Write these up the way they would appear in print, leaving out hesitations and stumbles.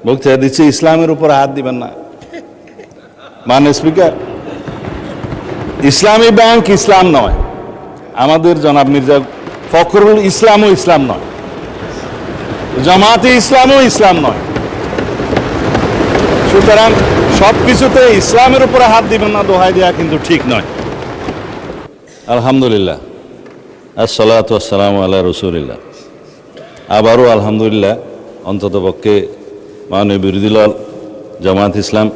বক্তৃতা দিচ্ছে ইসলামের উপর হাত দিবেন না। মাননীয় স্পিকার, ইসলামী ব্যাংক ইসলাম নয়, আমাদের জনাব মির্জা ফখরুল ইসলামও ইসলাম নয়, জামাতে ইসলামও ইসলাম নয়। সুতরাং সবকিছুতে ইসলামের উপরে হাত দিবেন না দোহাই দেওয়া কিন্তু ঠিক নয়। আলহামদুলিল্লাহ, আসসালাতু ওয়াসসালামু আলা রাসূলিল্লাহ। আবারও আলহামদুলিল্লাহ, অন্ততপক্ষে মাননীয় বিরোধী দল জামাত ইসলাম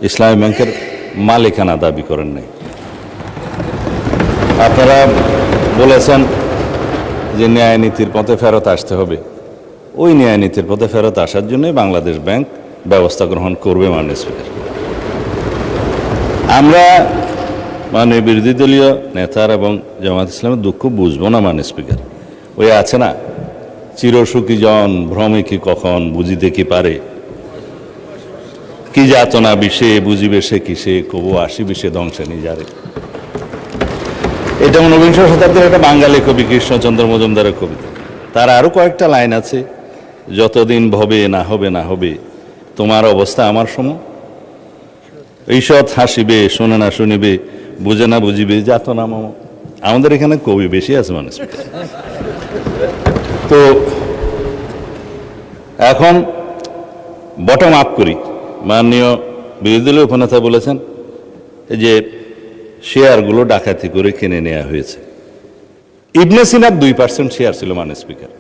ইসলামী ব্যাংকের মালিকানা দাবি করেন নাই। আপনারা বলেছেন যে ন্যায় নীতির পথে ফেরত আসতে হবে, ওই ন্যায় নীতির পথে ফেরত আসার জন্যই বাংলাদেশ ব্যাংক ব্যবস্থা গ্রহণ করবে। মাননীয় স্পিকার, আমরা মাননীয় বিরোধী দলীয় নেতার এবং জামাত ইসলামের দুঃখ বুঝবো না। মাননীয় স্পিকার, ওই আছে না, চিরসুখী জন ভ্রমে কি কখন, বুঝিতে কি পারে, কি যাতনা বিষে বুঝিবে সে কিসে, কবু আসি বিষে ধ্বংসে নিজারে। এটা 19বিংশ শতাব্দীর একটা বাঙালি কবি কৃষ্ণচন্দ্র মজুমদারের কবিতা। তার আরো কয়েকটা লাইন আছে, যতদিন ভবে না হবে না হবে, তোমার অবস্থা আমার সম, ঈষৎ হাসিবে শোনে না শুনিবে, বুঝে না বুঝিবে যাতনা মম। আমাদের এখানে কবি বেশি আছে মানুষ। তো এখন বটম আপ করি। মাননীয় বিরোধী দলীয় উপনেতা বলেছেন যে শেয়ারগুলো ডাকাতি করে কিনে নেওয়া হয়েছে। ইবনে সিনার 2% শেয়ার ছিল। মাননীয় স্পিকার,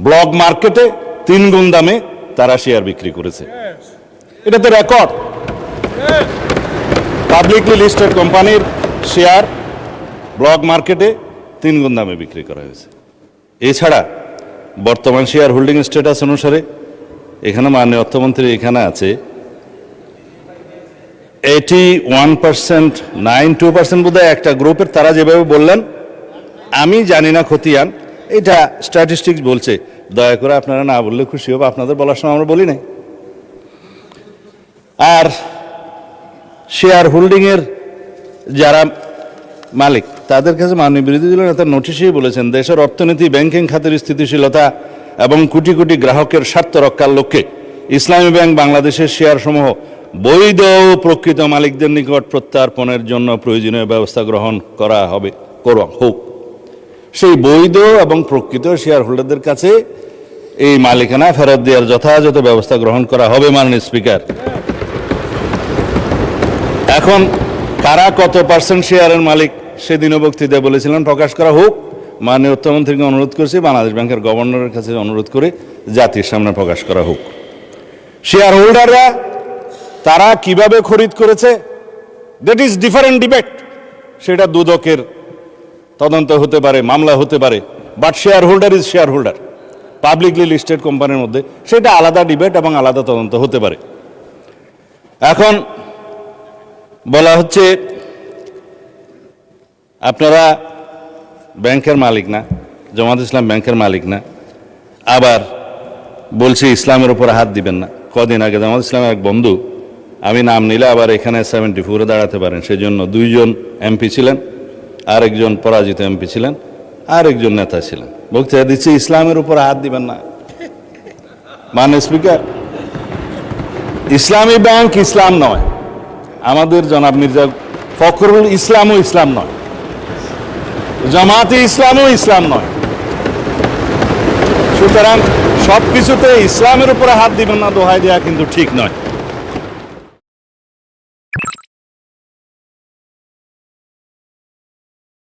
ব্লক মার্কেটে 3 গুণ দামে তারা শেয়ার বিক্রি করেছে। এটা তো রেকর্ড। পাবলিকলি লিস্টেড কোম্পানির শেয়ার ব্লক মার্কেটে 3 গুণ দামে বিক্রি করা হয়েছে। এছাড়া বর্তমান শেয়ার হোল্ডিং স্ট্যাটাস অনুসারে এখানে মাননীয় অর্থমন্ত্রী এখানে আছে 81%, 92% বোধহয় একটা গ্রুপের। তারা যেভাবে বললেন, আমি জানি না খতিয়ান, এটা স্ট্যাটিস্টিক্স বলছে। দয়া করে আপনারা না বললে খুশি হবে, আপনাদের বলার সময় আমরা বলি নাই। আর শেয়ার হোল্ডিংয়ের যারা মালিক, তাদের কাছে মাননীয় বিরোধী দলের নেতা নোটিশেই বলেছেন, দেশের অর্থনীতি, ব্যাংকিং খাতের স্থিতিশীলতা এবং কোটি কোটি গ্রাহকের স্বার্থ রক্ষার লক্ষ্যে ইসলামী ব্যাংক বাংলাদেশের শেয়ারসমূহ বৈধ ও প্রকৃত মালিকদের নিকট প্রত্যার্পণের জন্য প্রয়োজনীয় ব্যবস্থা গ্রহণ করা হবে, হোক। সেই বৈধ এবং প্রকৃত শেয়ার হোল্ডারদের কাছে এই মালিকানা ফেরত দেওয়ার যথাযথ ব্যবস্থা গ্রহণ করা হবে। মাননীয় স্পিকার, এখন কারা কত পার্সেন্ট শেয়ারের মালিক সেদিনও বক্তৃতায় বলেছিলেন, প্রকাশ করা হোক। মাননীয় অর্থমন্ত্রীকে অনুরোধ করছি, বাংলাদেশ ব্যাংকের গভর্নরের কাছে অনুরোধ করে জাতির সামনে প্রকাশ করা হোক। শেয়ার হোল্ডাররা তারা কিভাবে খরিদ করেছে, দ্যাট ইজ ডিফারেন্ট ডিবেট। সেটা দুদকের তদন্ত হতে পারে, মামলা হতে পারে, but share holder is share holder. Publicly listed কোম্পানির মধ্যে সেটা আলাদা ডিবেট এবং আলাদা তদন্ত হতে পারে। এখন বলা হচ্ছে আপনারা ব্যাংকের মালিক না, জামাত ইসলাম ব্যাংকের মালিক না, আবার বলছি ইসলামের উপর হাত দিবেন না। কদিন আগে জামাত ইসলামের এক বন্ধু, আমি নাম নিলে আবার এখানে 74-এ দাঁড়াতে পারেন, সেজন্য 2 জন এমপি ছিলেন, আরেকজন পরাজিত এমপি ছিলেন, আরেকজন নেতা ছিলেন, বক্তৃতা দিচ্ছে ইসলামের উপর হাত দিবেন না। মাননীয় স্পিকার, ইসলামী ব্যাংক ইসলাম নয়, আমাদের জনাব মির্জা ফখরুল ইসলামও ইসলাম নয়, জামাতে ইসলামও ইসলাম নয়। সুতরাং সবকিছুতে ইসলামের উপরে হাত দিবেন না দোহাই দেওয়া কিন্তু ঠিক নয়।